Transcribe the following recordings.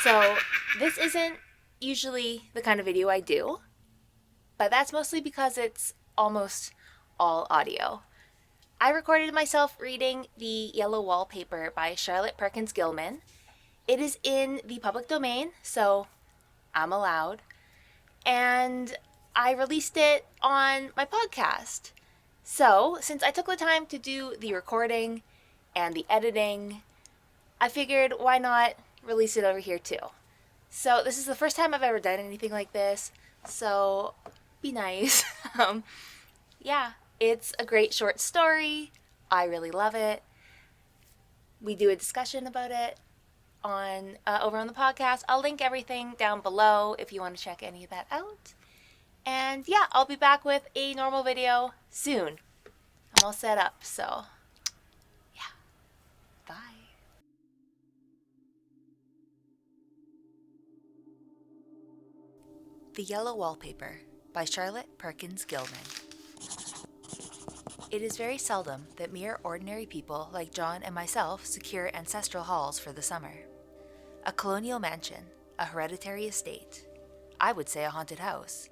So, this isn't usually the kind of video I do, but that's mostly because it's almost all audio. I recorded myself reading the Yellow Wallpaper by Charlotte Perkins Gilman. It is in the public domain, so I'm allowed. And I released it on my podcast. So, since I took the time to do the recording and the editing, I figured why not release it over here too. So, this is the first time I've ever done anything like this, so be nice. um, yeah, it's a great short story. I really love it. We do a discussion about it on over on the podcast. I'll link everything down below if you want to check any of that out. And yeah, I'll be back with a normal video soon. I'm all set up, so yeah, bye. The Yellow Wallpaper by Charlotte Perkins Gilman. It is very seldom that mere ordinary people like John and myself secure ancestral halls for the summer. A colonial mansion, a hereditary estate, I would say a haunted house,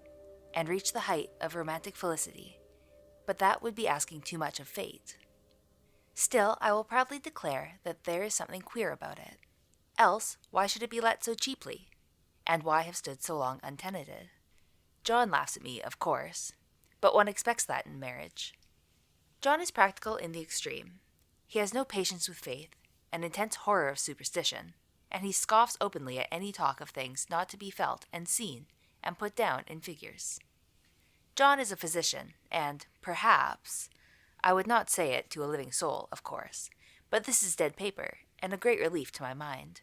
and reach the height of romantic felicity, but that would be asking too much of fate. Still, I will proudly declare that there is something queer about it. Else, why should it be let so cheaply? And why have stood so long untenanted? John laughs at me, of course, but one expects that in marriage. John is practical in the extreme. He has no patience with faith, an intense horror of superstition, and he scoffs openly at any talk of things not to be felt and seen and put down in figures. John is a physician, and perhaps, I would not say it to a living soul, of course, but this is dead paper, and a great relief to my mind.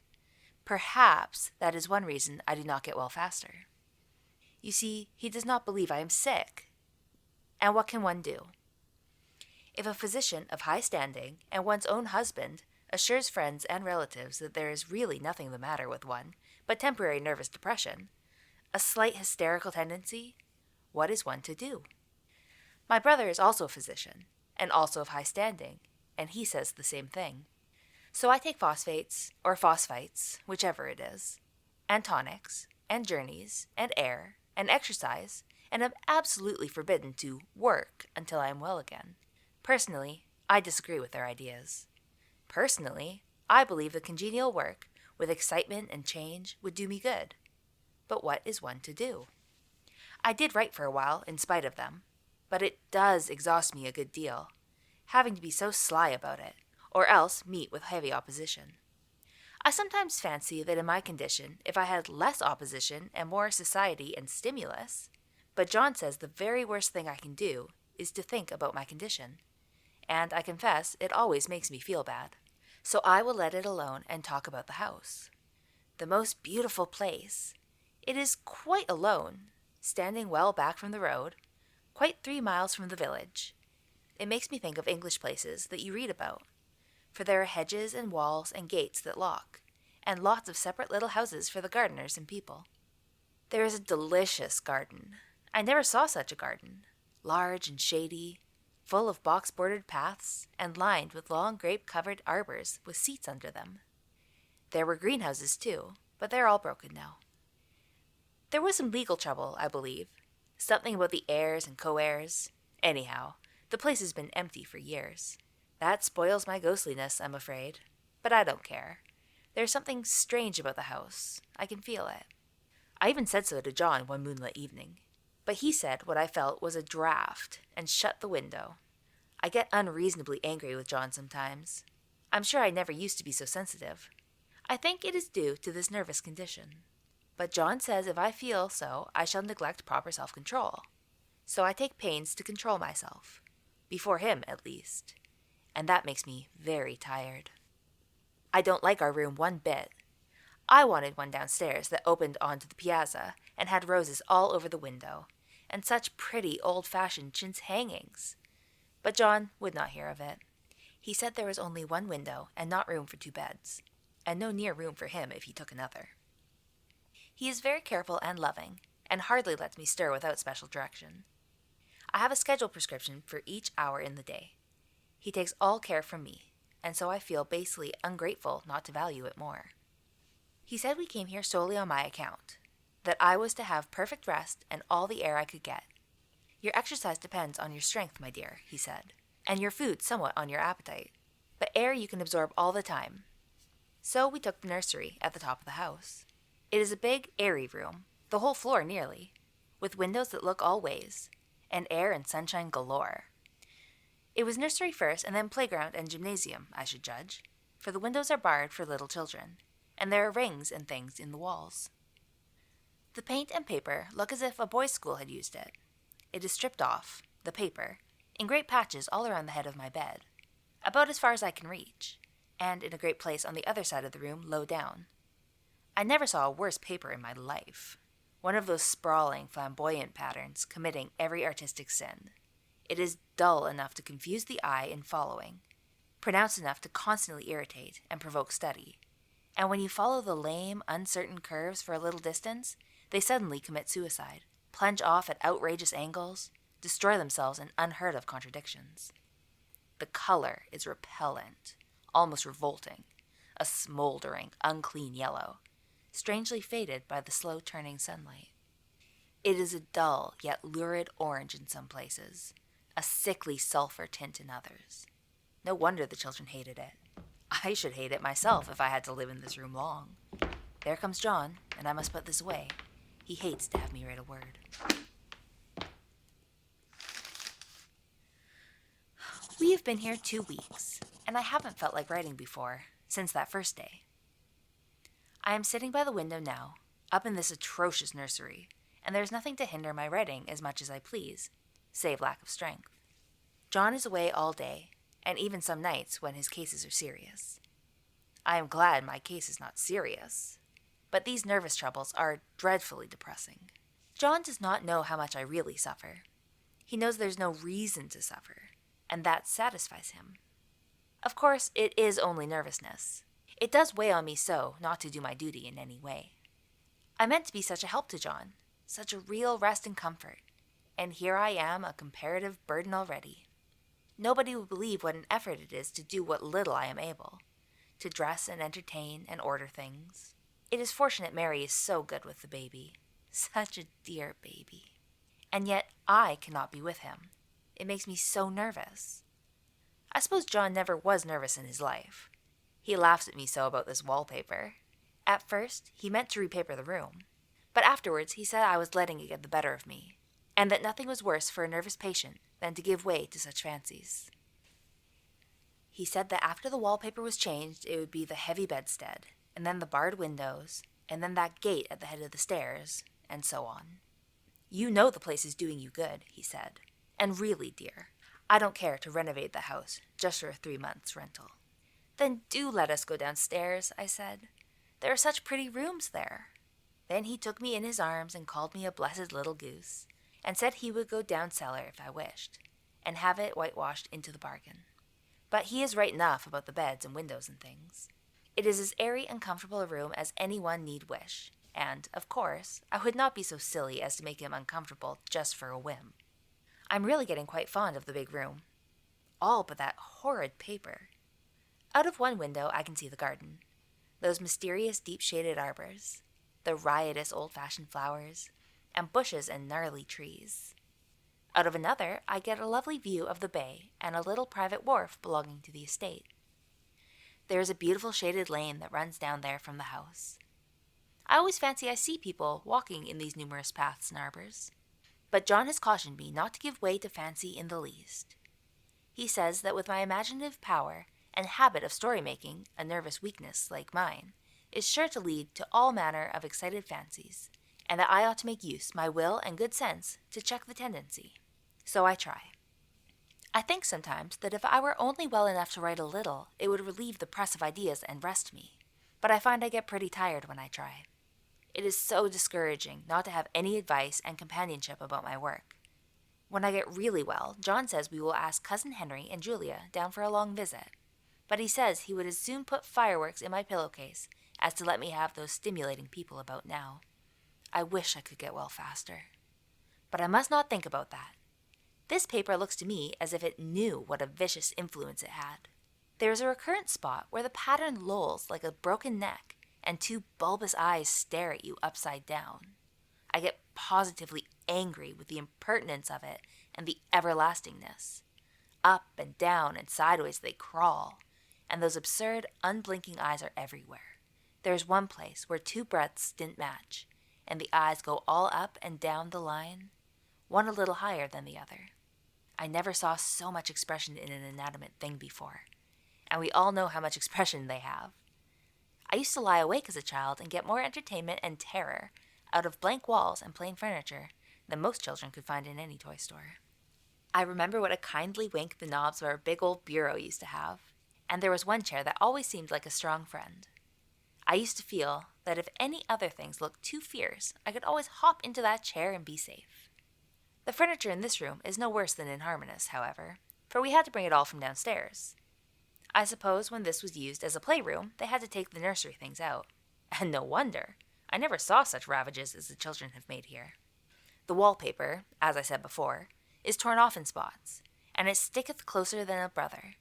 Perhaps that is one reason I do not get well faster. You see, he does not believe I am sick. And what can one do? If a physician of high standing and one's own husband assures friends and relatives that there is really nothing the matter with one but temporary nervous depression, a slight hysterical tendency, what is one to do? My brother is also a physician, and also of high standing, and he says the same thing. So I take phosphates, or phosphites, whichever it is, and tonics, and journeys, and air, and exercise, and am absolutely forbidden to work until I am well again. Personally, I disagree with their ideas. Personally, I believe that congenial work, with excitement and change, would do me good. But what is one to do? I did write for a while, in spite of them, but it does exhaust me a good deal, having to be so sly about it, or else meet with heavy opposition. I sometimes fancy that in my condition, if I had less opposition and more society and stimulus, but John says the very worst thing I can do is to think about my condition, and I confess it always makes me feel bad. So I will let it alone and talk about the house. The most beautiful place. It is quite alone, standing well back from the road, quite 3 miles from the village. It makes me think of English places that you read about, for there are hedges and walls and gates that lock, and lots of separate little houses for the gardeners and people. There is a delicious garden. I never saw such a garden. Large and shady, full of box-bordered paths, and lined with long grape-covered arbors with seats under them. There were greenhouses, too, but they're all broken now. There was some legal trouble, I believe. Something about the heirs and co-heirs. Anyhow, the place has been empty for years. That spoils my ghostliness, I'm afraid. But I don't care. There's something strange about the house. I can feel it. I even said so to John one moonlit evening. But he said what I felt was a draft and shut the window. I get unreasonably angry with John sometimes. I'm sure I never used to be so sensitive. I think it is due to this nervous condition. But John says if I feel so, I shall neglect proper self-control. So I take pains to control myself. Before him, at least. And that makes me very tired. I don't like our room one bit. I wanted one downstairs that opened onto the piazza and had roses all over the window, and such pretty old-fashioned chintz hangings. But John would not hear of it. He said there was only one window and not room for 2 beds, and no near room for him if he took another. He is very careful and loving, and hardly lets me stir without special direction. I have a schedule prescription for each hour in the day. He takes all care from me, and so I feel basely ungrateful not to value it more. He said we came here solely on my account, that I was to have perfect rest and all the air I could get. Your exercise depends on your strength, my dear, he said, and your food somewhat on your appetite, but air you can absorb all the time. So we took the nursery at the top of the house. It is a big, airy room, the whole floor nearly, with windows that look all ways, and air and sunshine galore. It was nursery first and then playground and gymnasium, I should judge, for the windows are barred for little children, and there are rings and things in the walls. The paint and paper look as if a boys' school had used it. It is stripped off, the paper, in great patches all around the head of my bed, about as far as I can reach, and in a great place on the other side of the room low down. I never saw a worse paper in my life. One of those sprawling, flamboyant patterns committing every artistic sin. It is dull enough to confuse the eye in following, pronounced enough to constantly irritate and provoke study. And when you follow the lame, uncertain curves for a little distance, they suddenly commit suicide, plunge off at outrageous angles, destroy themselves in unheard of contradictions. The color is repellent, almost revolting, a smoldering, unclean yellow, strangely faded by the slow-turning sunlight. It is a dull yet lurid orange in some places, a sickly sulfur tint in others. No wonder the children hated it. I should hate it myself if I had to live in this room long. There comes John, and I must put this away. He hates to have me write a word. We have been here 2 weeks, and I haven't felt like writing before, since that first day. I am sitting by the window now, up in this atrocious nursery, and there is nothing to hinder my writing as much as I please, save lack of strength. John is away all day, and even some nights when his cases are serious. I am glad my case is not serious, but these nervous troubles are dreadfully depressing. John does not know how much I really suffer. He knows there's no reason to suffer, and that satisfies him. Of course, it is only nervousness. It does weigh on me so not to do my duty in any way. I meant to be such a help to John, such a real rest and comfort, and here I am a comparative burden already. Nobody will believe what an effort it is to do what little I am able, to dress and entertain and order things. It is fortunate Mary is so good with the baby, such a dear baby. And yet I cannot be with him. It makes me so nervous. I suppose John never was nervous in his life. He laughs at me so about this wallpaper. At first, he meant to repaper the room, but afterwards he said I was letting it get the better of me, and that nothing was worse for a nervous patient than to give way to such fancies. He said that after the wallpaper was changed, it would be the heavy bedstead, and then the barred windows, and then that gate at the head of the stairs, and so on. You know the place is doing you good, he said, and really, dear, I don't care to renovate the house just for a 3 months' rental. Then do let us go downstairs, I said. There are such pretty rooms there. Then he took me in his arms and called me a blessed little goose, and said he would go down cellar if I wished, and have it whitewashed into the bargain. But he is right enough about the beds and windows and things. It is as airy and comfortable a room as anyone need wish, and, of course, I would not be so silly as to make him uncomfortable just for a whim. I'm really getting quite fond of the big room. All but that horrid paper. Out of one window I can see the garden, those mysterious deep-shaded arbors, the riotous old-fashioned flowers, and bushes and gnarly trees. Out of another I get a lovely view of the bay and a little private wharf belonging to the estate. There is a beautiful shaded lane that runs down there from the house. I always fancy I see people walking in these numerous paths and arbors, but John has cautioned me not to give way to fancy in the least. He says that with my imaginative power and habit of story-making, a nervous weakness like mine is sure to lead to all manner of excited fancies, and that I ought to make use my will and good sense to check the tendency. So I try. I think sometimes that if I were only well enough to write a little, it would relieve the press of ideas and rest me, but I find I get pretty tired when I try. It is so discouraging not to have any advice and companionship about my work. When I get really well, John says we will ask Cousin Henry and Julia down for a long visit, but he says he would as soon put fireworks in my pillowcase as to let me have those stimulating people about now. I wish I could get well faster. But I must not think about that. This paper looks to me as if it knew what a vicious influence it had. There is a recurrent spot where the pattern lolls like a broken neck, and two bulbous eyes stare at you upside down. I get positively angry with the impertinence of it and the everlastingness. Up and down and sideways they crawl, and those absurd, unblinking eyes are everywhere. There's one place where two breadths didn't match, and the eyes go all up and down the line, one a little higher than the other. I never saw so much expression in an inanimate thing before, and we all know how much expression they have. I used to lie awake as a child and get more entertainment and terror out of blank walls and plain furniture than most children could find in any toy store. I remember what a kindly wink the knobs of our big old bureau used to have, and there was one chair that always seemed like a strong friend. I used to feel that if any other things looked too fierce, I could always hop into that chair and be safe. The furniture in this room is no worse than inharmonious, however, for we had to bring it all from downstairs. I suppose when this was used as a playroom, they had to take the nursery things out. And no wonder. I never saw such ravages as the children have made here. The wallpaper, as I said before, is torn off in spots, and it sticketh closer than a brother.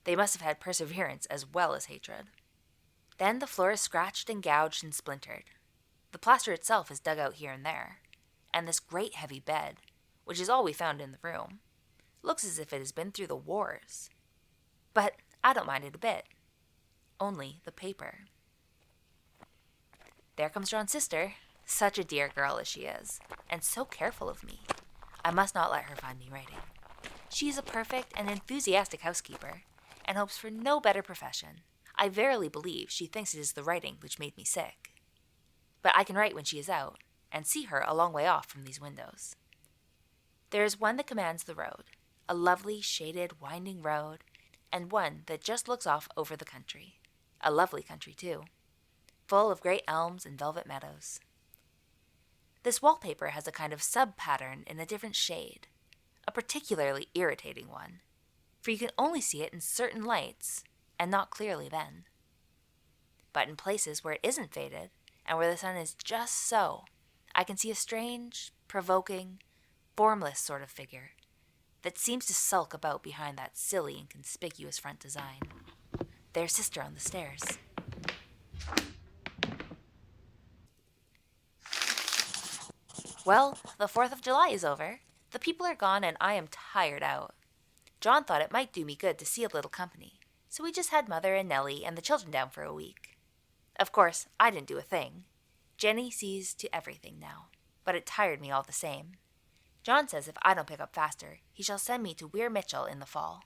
They must have had perseverance as well as hatred. Then the floor is scratched and gouged and splintered. The plaster itself is dug out here and there, and this great heavy bed, which is all we found in the room, looks as if it has been through the wars. But I don't mind it a bit. Only the paper. There comes John's sister, such a dear girl as she is, and so careful of me. I must not let her find me writing. She is a perfect and enthusiastic housekeeper, and hopes for no better profession. I verily believe she thinks it is the writing which made me sick. But I can write when she is out, and see her a long way off from these windows. There is one that commands the road, a lovely, shaded, winding road, and one that just looks off over the country, a lovely country too, full of great elms and velvet meadows. This wallpaper has a kind of sub-pattern in a different shade, a particularly irritating one, for you can only see it in certain lights, and not clearly then. But in places where it isn't faded, and where the sun is just so, I can see a strange, provoking, formless sort of figure that seems to sulk about behind that silly and conspicuous front design. There's Sister on the stairs. Well, the 4th of July is over. The people are gone and I am tired out. John thought it might do me good to see a little company, so we just had Mother and Nellie and the children down for a week. Of course, I didn't do a thing. Jenny sees to everything now, but it tired me all the same. John says if I don't pick up faster, he shall send me to Weir Mitchell in the fall.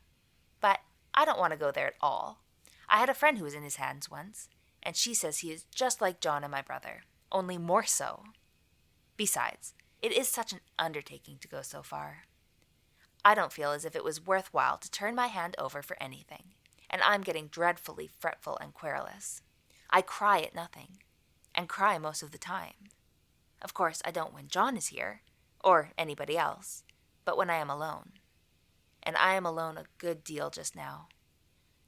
But I don't want to go there at all. I had a friend who was in his hands once, and she says he is just like John and my brother, only more so. Besides, it is such an undertaking to go so far. I don't feel as if it was worthwhile to turn my hand over for anything, and I'm getting dreadfully fretful and querulous. I cry at nothing, and cry most of the time. Of course, I don't when John is here, or anybody else, but when I am alone. And I am alone a good deal just now.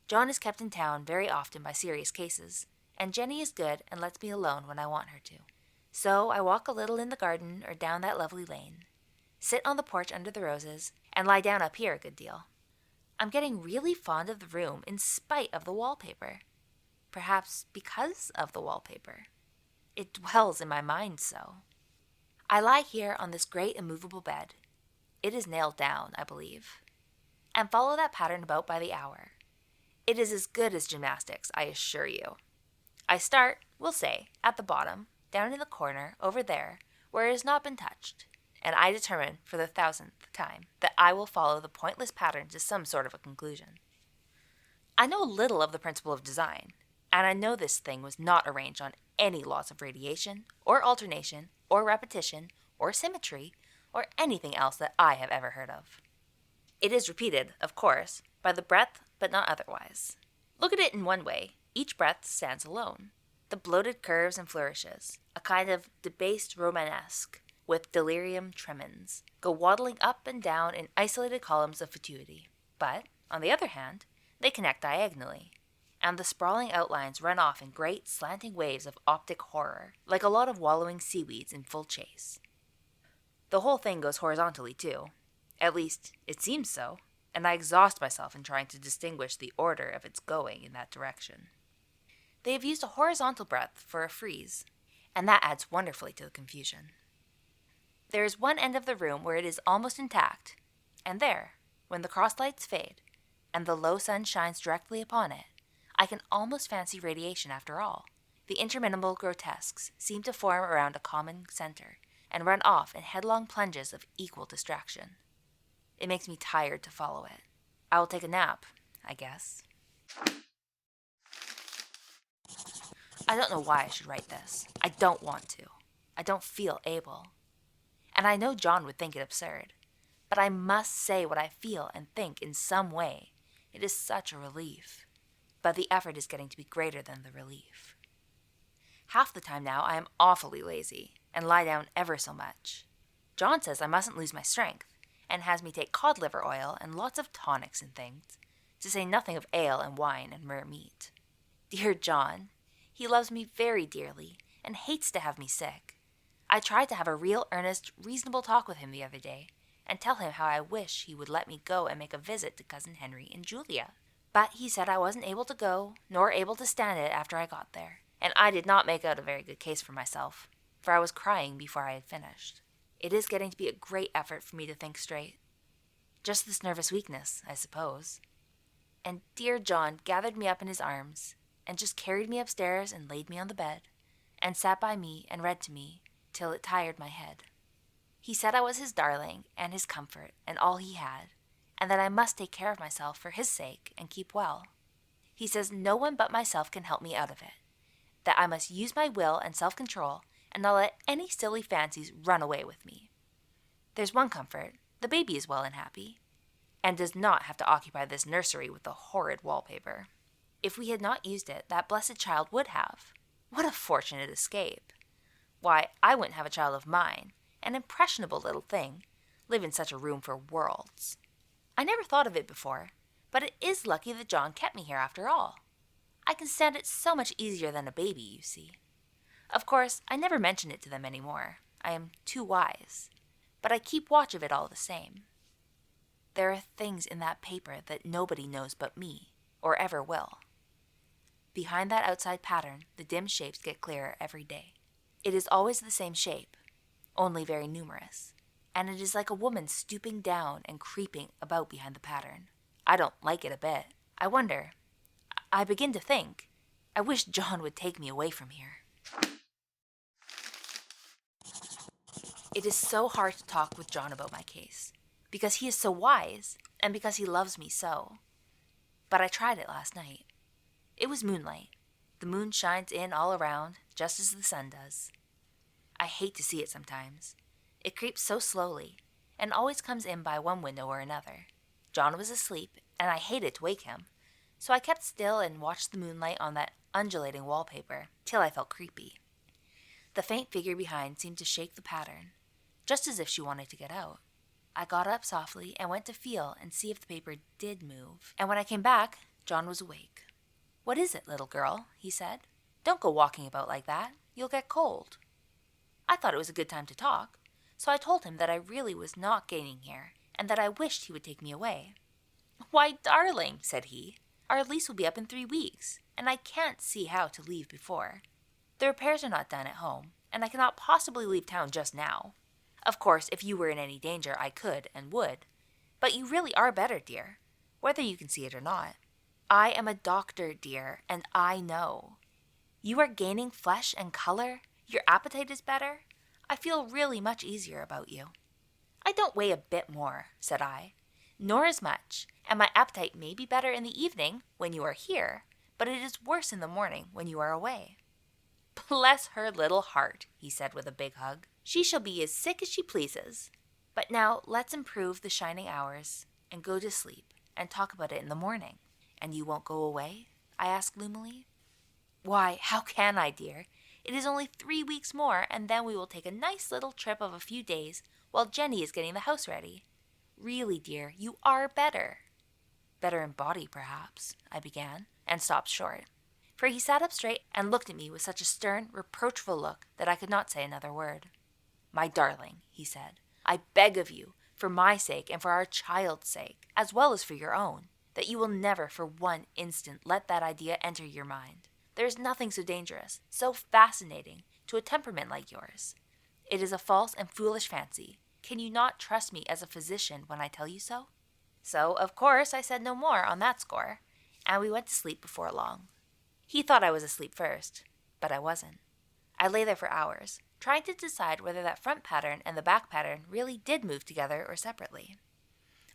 John is kept in town very often by serious cases, and Jenny is good and lets me alone when I want her to. So I walk a little in the garden or down that lovely lane, sit on the porch under the roses, and lie down up here a good deal. I'm getting really fond of the room in spite of the wallpaper. Perhaps because of the wallpaper. It dwells in my mind so. I lie here on this great immovable bed. It is nailed down, I believe, and follow that pattern about by the hour. It is as good as gymnastics, I assure you. I start, we'll say, at the bottom, down in the corner, over there, where it has not been touched, and I determine for the 1000th time that I will follow the pointless pattern to some sort of a conclusion. I know little of the principle of design, and I know this thing was not arranged on any laws of radiation, or alternation, or repetition, or symmetry, or anything else that I have ever heard of. It is repeated, of course, by the breadth, but not otherwise. Look at it in one way. Each breadth stands alone. The bloated curves and flourishes, a kind of debased Romanesque, with delirium tremens, go waddling up and down in isolated columns of fatuity. But, on the other hand, they connect diagonally, and the sprawling outlines run off in great slanting waves of optic horror, like a lot of wallowing seaweeds in full chase. The whole thing goes horizontally, too. At least, it seems so, and I exhaust myself in trying to distinguish the order of its going in that direction. They have used a horizontal breadth for a frieze, and that adds wonderfully to the confusion. There is one end of the room where it is almost intact, and there, when the cross lights fade, and the low sun shines directly upon it, I can almost fancy radiation after all. The interminable grotesques seem to form around a common center, and run off in headlong plunges of equal distraction. It makes me tired to follow it. I will take a nap, I guess. I don't know why I should write this. I don't want to. I don't feel able. And I know John would think it absurd. But I must say what I feel and think in some way. It is such a relief. But the effort is getting to be greater than the relief. Half the time now I am awfully lazy and lie down ever so much. John says I mustn't lose my strength and has me take cod liver oil and lots of tonics and things, to say nothing of ale and wine and rare meat. Dear John, he loves me very dearly and hates to have me sick. I tried to have a real, earnest, reasonable talk with him the other day and tell him how I wish he would let me go and make a visit to Cousin Henry and Julia. But he said I wasn't able to go, nor able to stand it after I got there, and I did not make out a very good case for myself, for I was crying before I had finished. It is getting to be a great effort for me to think straight. Just this nervous weakness, I suppose. And dear John gathered me up in his arms and just carried me upstairs and laid me on the bed and sat by me and read to me till it tired my head. He said I was his darling and his comfort and all he had, and that I must take care of myself for his sake and keep well. He says no one but myself can help me out of it, that I must use my will and self-control and not let any silly fancies run away with me. There's one comfort, the baby is well and happy, and does not have to occupy this nursery with the horrid wallpaper. If we had not used it, that blessed child would have. What a fortunate escape! Why, I wouldn't have a child of mine, an impressionable little thing, live in such a room for worlds. I never thought of it before, but it is lucky that John kept me here after all. I can stand it so much easier than a baby, you see. Of course, I never mention it to them any more. I am too wise. But I keep watch of it all the same. There are things in that paper that nobody knows but me, or ever will. Behind that outside pattern, the dim shapes get clearer every day. It is always the same shape, only very numerous, and it is like a woman stooping down and creeping about behind the pattern. I don't like it a bit. I wonder. I begin to think. I wish John would take me away from here. It is so hard to talk with John about my case, because he is so wise, and because he loves me so. But I tried it last night. It was moonlight. The moon shines in all around, just as the sun does. I hate to see it sometimes. It creeps so slowly, and always comes in by one window or another. John was asleep, and I hated to wake him, so I kept still and watched the moonlight on that undulating wallpaper, till I felt creepy. The faint figure behind seemed to shake the pattern, just as if she wanted to get out. I got up softly and went to feel and see if the paper did move, and when I came back, John was awake. "What is it, little girl?" he said. "Don't go walking about like that. You'll get cold." I thought it was a good time to talk, so I told him that I really was not gaining here, and that I wished he would take me away. "Why, darling," said he, "our lease will be up in 3 weeks, and I can't see how to leave before. The repairs are not done at home, and I cannot possibly leave town just now. Of course, if you were in any danger, I could and would. But you really are better, dear, whether you can see it or not. I am a doctor, dear, and I know. You are gaining flesh and color. Your appetite is better. I feel really much easier about you." "I don't weigh a bit more," said I, "nor as much, and my appetite may be better in the evening when you are here, but it is worse in the morning when you are away." "Bless her little heart," he said with a big hug. "She shall be as sick as she pleases. But now let's improve the shining hours and go to sleep and talk about it in the morning." "And you won't go away?" I asked gloomily. "Why, how can I, dear? It is only 3 weeks more, and then we will take a nice little trip of a few days while Jenny is getting the house ready. Really, dear, you are better." "Better in body, perhaps," I began, and stopped short, for he sat up straight and looked at me with such a stern, reproachful look that I could not say another word. "My darling," he said, "I beg of you, for my sake and for our child's sake, as well as for your own, that you will never for one instant let that idea enter your mind. There is nothing so dangerous, so fascinating, to a temperament like yours. It is a false and foolish fancy. Can you not trust me as a physician when I tell you so?" So, of course, I said no more on that score, and we went to sleep before long. He thought I was asleep first, but I wasn't. I lay there for hours, trying to decide whether that front pattern and the back pattern really did move together or separately.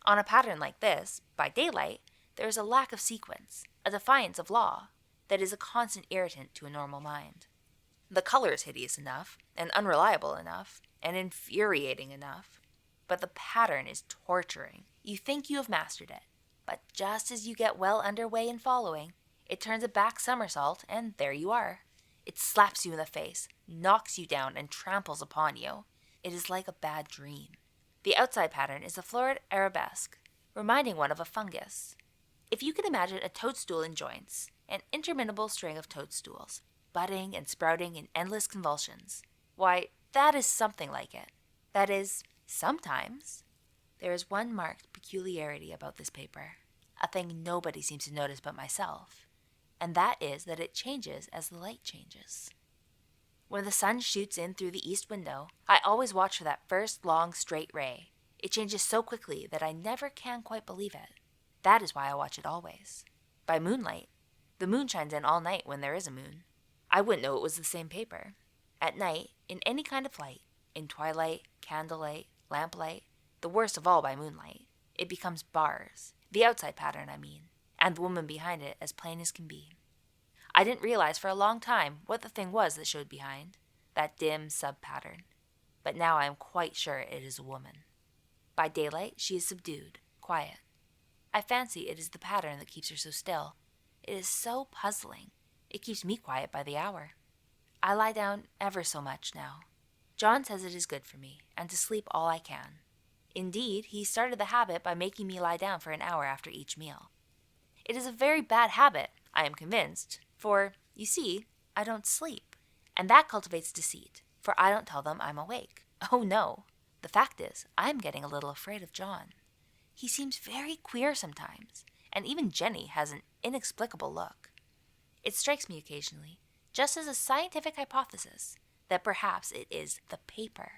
On a pattern like this, by daylight, there is a lack of sequence, a defiance of law, that is a constant irritant to a normal mind. The color is hideous enough, and unreliable enough, and infuriating enough, but the pattern is torturing. You think you have mastered it, but just as you get well underway in following, it turns a back somersault, and there you are. It slaps you in the face, knocks you down, and tramples upon you. It is like a bad dream. The outside pattern is a florid arabesque, reminding one of a fungus. If you can imagine a toadstool in joints, an interminable string of toadstools, budding and sprouting in endless convulsions, why, that is something like it. That is, sometimes. There is one marked peculiarity about this paper, a thing nobody seems to notice but myself, and that is that it changes as the light changes. When the sun shoots in through the east window, I always watch for that first long straight ray. It changes so quickly that I never can quite believe it. That is why I watch it always. By moonlight. The moon shines in all night when there is a moon. I wouldn't know it was the same paper. At night, in any kind of light, in twilight, candlelight, lamplight, the worst of all by moonlight, it becomes bars, the outside pattern I mean, and the woman behind it as plain as can be. I didn't realize for a long time what the thing was that showed behind, that dim sub-pattern, but now I am quite sure it is a woman. By daylight, she is subdued, quiet. I fancy it is the pattern that keeps her so still. It is so puzzling. It keeps me quiet by the hour. I lie down ever so much now. John says it is good for me, and to sleep all I can. Indeed, he started the habit by making me lie down for an hour after each meal. It is a very bad habit, I am convinced, for, you see, I don't sleep. And that cultivates deceit, for I don't tell them I'm awake. Oh no. The fact is, I'm getting a little afraid of John. He seems very queer sometimes, and even Jenny has an inexplicable look. It strikes me occasionally, just as a scientific hypothesis, that perhaps it is the paper.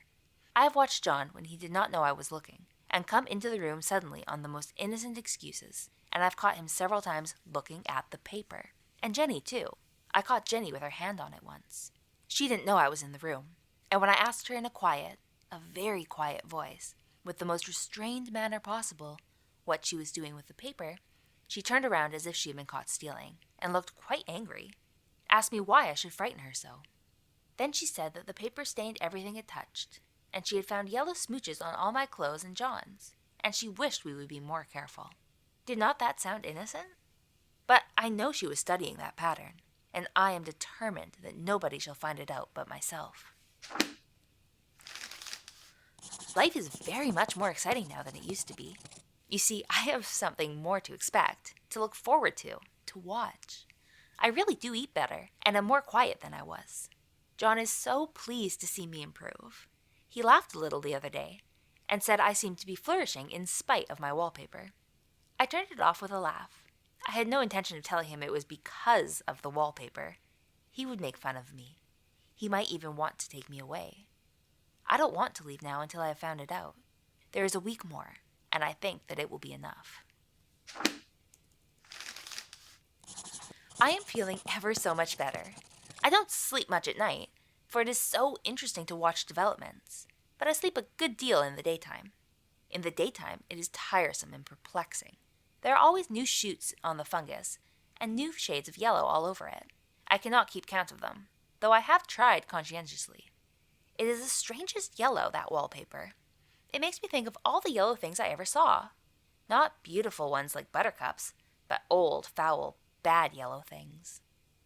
I have watched John when he did not know I was looking, and come into the room suddenly on the most innocent excuses, and I've caught him several times looking at the paper. And Jenny, too. I caught Jenny with her hand on it once. She didn't know I was in the room, and when I asked her in a very quiet voice, with the most restrained manner possible, what she was doing with the paper, she turned around as if she had been caught stealing, and looked quite angry, asked me why I should frighten her so. Then she said that the paper stained everything it touched, and she had found yellow smooches on all my clothes and John's, and she wished we would be more careful. Did not that sound innocent? But I know she was studying that pattern, and I am determined that nobody shall find it out but myself. Life is very much more exciting now than it used to be. You see, I have something more to expect, to look forward to watch. I really do eat better, and am more quiet than I was. John is so pleased to see me improve. He laughed a little the other day, and said I seemed to be flourishing in spite of my wallpaper. I turned it off with a laugh. I had no intention of telling him it was because of the wallpaper. He would make fun of me. He might even want to take me away. I don't want to leave now until I have found it out. There is a week more, and I think that it will be enough. I am feeling ever so much better. I don't sleep much at night, for it is so interesting to watch developments, but I sleep a good deal in the daytime. In the daytime, it is tiresome and perplexing. There are always new shoots on the fungus, and new shades of yellow all over it. I cannot keep count of them, though I have tried conscientiously. It is the strangest yellow, that wallpaper. It makes me think of all the yellow things I ever saw. Not beautiful ones like buttercups, but old, foul, bad yellow things.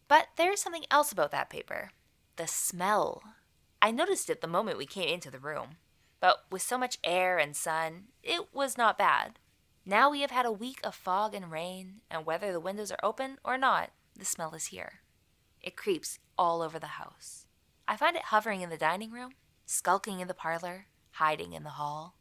But there is something else about that paper. The smell. I noticed it the moment we came into the room, but with so much air and sun, it was not bad. Now we have had a week of fog and rain, and whether the windows are open or not, the smell is here. It creeps all over the house. I find it hovering in the dining room, skulking in the parlor, hiding in the hall,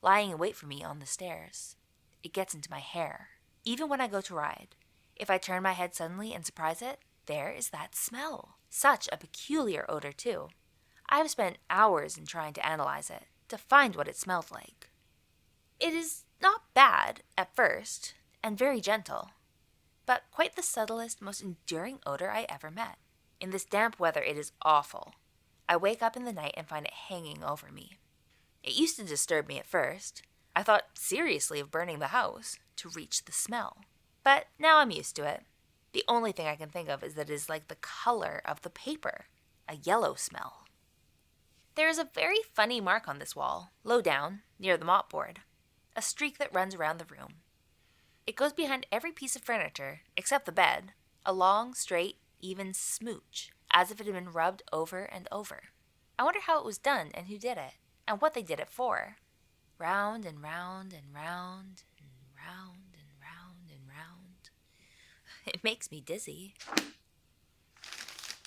lying in wait for me on the stairs. It gets into my hair, even when I go to ride. If I turn my head suddenly and surprise it, there is that smell. Such a peculiar odor, too. I have spent hours in trying to analyze it, to find what it smelled like. It is not bad at first, and very gentle, but quite the subtlest, most enduring odor I ever met. In this damp weather, it is awful. I wake up in the night and find it hanging over me. It used to disturb me at first. I thought seriously of burning the house to reach the smell. But now I'm used to it. The only thing I can think of is that it is like the color of the paper, a yellow smell. There is a very funny mark on this wall, low down, near the mopboard, a streak that runs around the room. It goes behind every piece of furniture, except the bed, a long, straight, even smooch, as if it had been rubbed over and over. I wonder how it was done and who did it, and what they did it for. Round and round and round and round and round and round. It makes me dizzy.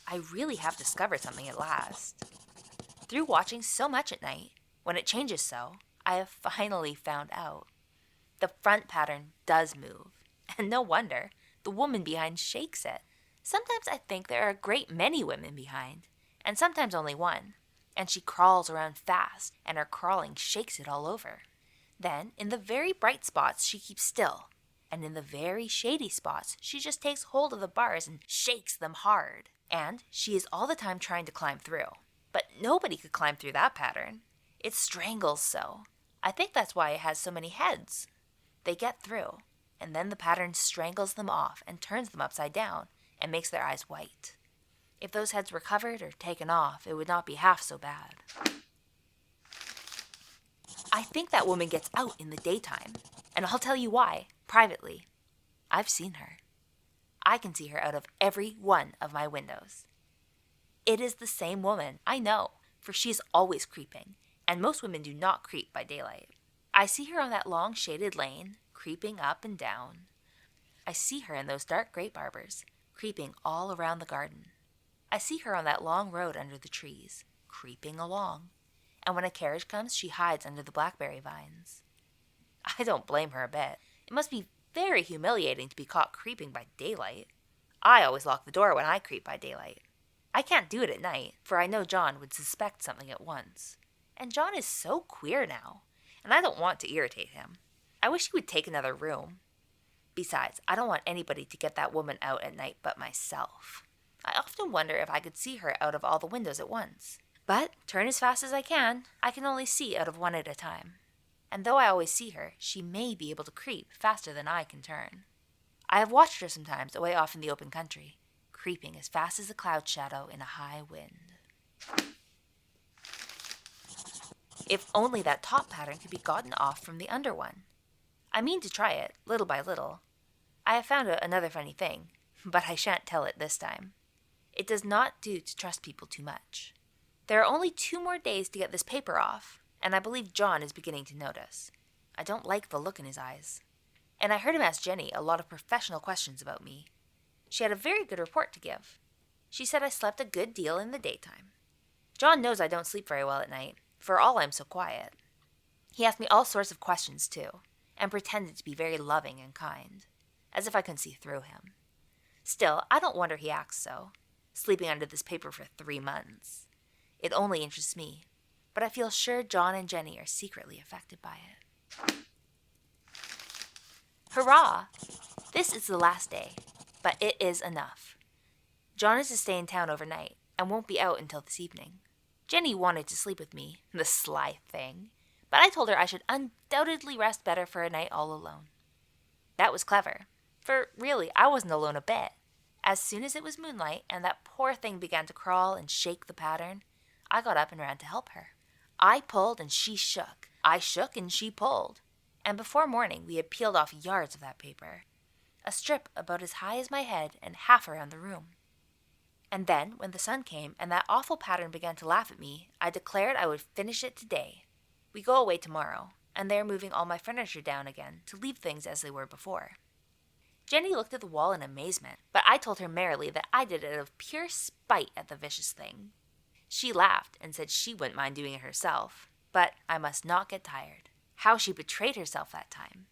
I really have discovered something at last. Through watching so much at night, when it changes so, I have finally found out. The front pattern does move, and no wonder. The woman behind shakes it. Sometimes I think there are a great many women behind, and sometimes only one, and she crawls around fast, and her crawling shakes it all over. Then, in the very bright spots, she keeps still, and in the very shady spots, she just takes hold of the bars and shakes them hard. And she is all the time trying to climb through. But nobody could climb through that pattern. It strangles so. I think that's why it has so many heads. They get through, and then the pattern strangles them off and turns them upside down and makes their eyes white. If those heads were covered or taken off, it would not be half so bad. I think that woman gets out in the daytime, and I'll tell you why, privately. I've seen her. I can see her out of every one of my windows. It is the same woman, I know, for she is always creeping, and most women do not creep by daylight. I see her on that long shaded lane, creeping up and down. I see her in those dark grape arbors, creeping all around the garden. I see her on that long road under the trees, creeping along. And when a carriage comes, she hides under the blackberry vines. I don't blame her a bit. It must be very humiliating to be caught creeping by daylight. I always lock the door when I creep by daylight. I can't do it at night, for I know John would suspect something at once. And John is so queer now, and I don't want to irritate him. I wish he would take another room. Besides, I don't want anybody to get that woman out at night but myself. I often wonder if I could see her out of all the windows at once. But, turn as fast as I can only see out of one at a time. And though I always see her, she may be able to creep faster than I can turn. I have watched her sometimes away off in the open country, creeping as fast as a cloud shadow in a high wind. If only that top pattern could be gotten off from the under one. I mean to try it, little by little. I have found out another funny thing, but I shan't tell it this time. It does not do to trust people too much. There are only 2 more days to get this paper off, and I believe John is beginning to notice. I don't like the look in his eyes. And I heard him ask Jenny a lot of professional questions about me. She had a very good report to give. She said I slept a good deal in the daytime. John knows I don't sleep very well at night, for all I'm so quiet. He asked me all sorts of questions, too, and pretended to be very loving and kind, as if I couldn't see through him. Still, I don't wonder he acts so, sleeping under this paper for 3 months. It only interests me, but I feel sure John and Jenny are secretly affected by it. Hurrah! This is the last day, but it is enough. John is to stay in town overnight and won't be out until this evening. Jenny wanted to sleep with me, the sly thing, but I told her I should undoubtedly rest better for a night all alone. That was clever, for really I wasn't alone a bit. As soon as it was moonlight and that poor thing began to crawl and shake the pattern, I got up and ran to help her. I pulled and she shook. I shook and she pulled. And before morning we had peeled off yards of that paper, a strip about as high as my head and half around the room. And then, when the sun came and that awful pattern began to laugh at me, I declared I would finish it today. We go away tomorrow, and they are moving all my furniture down again to leave things as they were before. Jenny looked at the wall in amazement, but I told her merrily that I did it out of pure spite at the vicious thing. She laughed and said she wouldn't mind doing it herself, but I must not get tired. How she betrayed herself that time.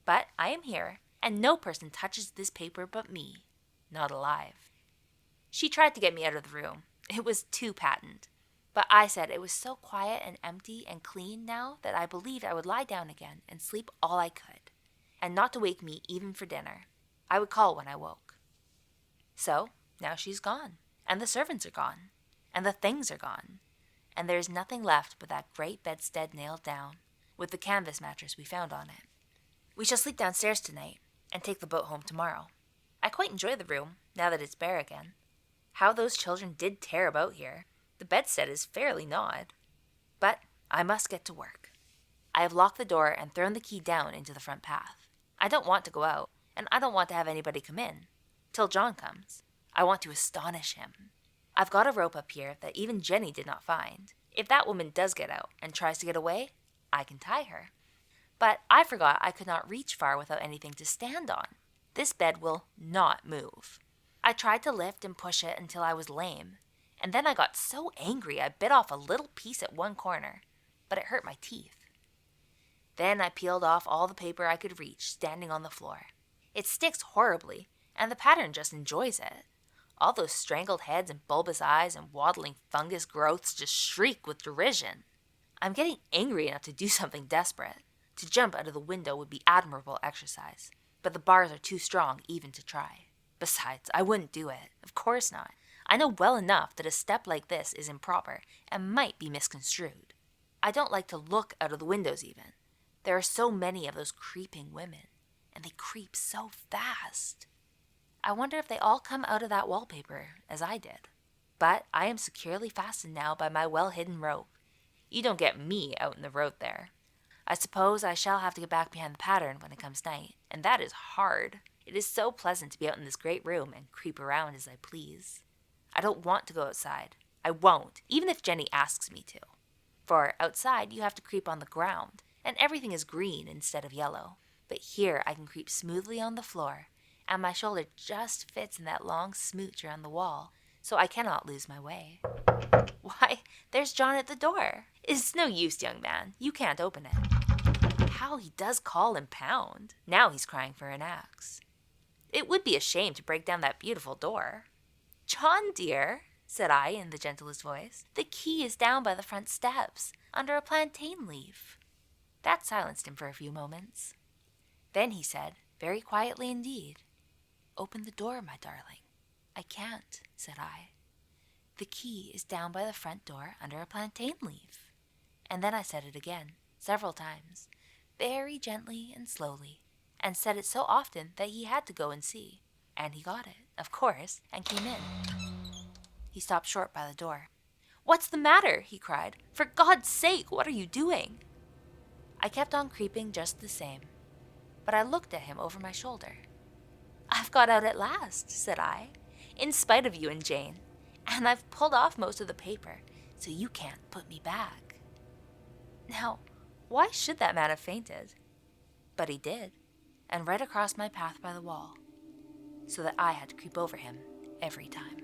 But I am here, and no person touches this paper but me, not alive. She tried to get me out of the room. It was too patent. But I said it was so quiet and empty and clean now that I believed I would lie down again and sleep all I could, and not to wake me even for dinner. I would call when I woke. So, now she's gone, and the servants are gone, and the things are gone, and there's nothing left but that great bedstead nailed down, with the canvas mattress we found on it. We shall sleep downstairs tonight, and take the boat home tomorrow. I quite enjoy the room, now that it's bare again. How those children did tear about here. The bedstead is fairly gnawed. But I must get to work. I have locked the door and thrown the key down into the front path. I don't want to go out, and I don't want to have anybody come in. Till John comes. I want to astonish him. I've got a rope up here that even Jenny did not find. If that woman does get out and tries to get away, I can tie her. But I forgot I could not reach far without anything to stand on. This bed will not move. I tried to lift and push it until I was lame, and then I got so angry I bit off a little piece at one corner, but it hurt my teeth. Then I peeled off all the paper I could reach, standing on the floor. It sticks horribly, and the pattern just enjoys it. All those strangled heads and bulbous eyes and waddling fungus growths just shriek with derision. I'm getting angry enough to do something desperate. To jump out of the window would be admirable exercise, but the bars are too strong even to try. Besides, I wouldn't do it. Of course not. I know well enough that a step like this is improper and might be misconstrued. I don't like to look out of the windows even. There are so many of those creeping women, and they creep so fast. I wonder if they all come out of that wallpaper, as I did. But I am securely fastened now by my well-hidden rope. You don't get me out in the road there. I suppose I shall have to get back behind the pattern when it comes night, and that is hard. It is so pleasant to be out in this great room and creep around as I please. I don't want to go outside. I won't, even if Jenny asks me to. For outside you have to creep on the ground, and everything is green instead of yellow. But here I can creep smoothly on the floor, and my shoulder just fits in that long smooch around the wall, so I cannot lose my way. Why, there's John at the door. It's no use, young man. You can't open it. How he does call and pound. Now he's crying for an axe. It would be a shame to break down that beautiful door. John, dear, said I in the gentlest voice, the key is down by the front steps, under a plantain leaf. That silenced him for a few moments. Then he said, very quietly indeed, open the door, my darling. I can't, said I. The key is down by the front door under a plantain leaf. And then I said it again, several times, very gently and slowly, and said it so often that he had to go and see. And he got it, of course, and came in. He stopped short by the door. What's the matter? He cried. For God's sake, what are you doing? I kept on creeping just the same, but I looked at him over my shoulder. I've got out at last, said I, in spite of you and Jane, and I've pulled off most of the paper, so you can't put me back. Now, why should that man have fainted? But he did, and right across my path by the wall, so that I had to creep over him every time.